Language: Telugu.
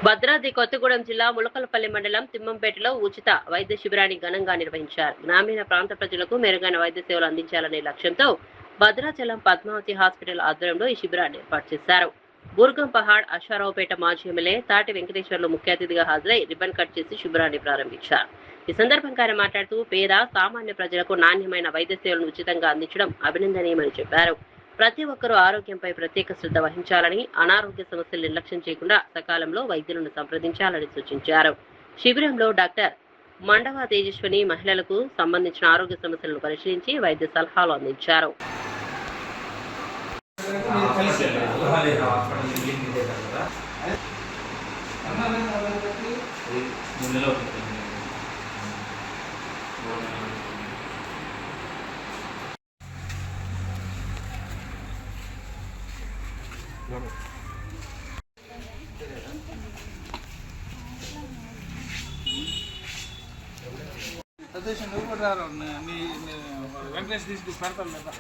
భద్రాద్రి కొత్తగూడెం జిల్లా ములకలపల్లి మండలం తిమ్మంపేటలో ఉచిత వైద్య శిబిరాన్ని ఘనంగా నిర్వహించారు. గ్రామీణ ప్రాంత ప్రజలకు మెరుగైన వైద్య సేవలు అందించాలనే లక్ష్యంతో భద్రాచలం పద్మావతి హాస్పిటల్ ఆధ్వర్యంలో ఈ శిబిరాన్ని ఏర్పాటు చేశారు. బూర్గం పహాడ్ అశ్వారావుపేట మాజీ ఎమ్మెల్యే తాటి వెంకటేశ్వర్లు ముఖ్య అతిథిగా హాజరై రిబ్బన్ కట్ చేసి శిబిరాన్ని ప్రారంభించారు. ఈ సందర్భంగా ఆయన మాట్లాడుతూ పేద సామాన్య ప్రజలకు నాణ్యమైన వైద్య సేవలను ఉచితంగా అందించడం అభినందనీయమని చెప్పారు. ప్రతి ఒక్కరూ ఆరోగ్యంపై ప్రత్యేక శ్రద్ధ వహించాలని, అనారోగ్య సమస్యలు నిర్లక్ష్యం చేయకుండా సకాలంలో వైద్యులను సంప్రదించాలని సూచించారు. శిబిరంలో డాక్టర్ మండవ తేజస్విని మహిళలకు సంబంధించిన ఆరోగ్య సమస్యలను పరిశీలించి వైద్య సలహాలు అందించారు. సతీష్ నువ్వు కూడా రారు నీ వెంకటేష్ తీసుకు పెడతాను లేదా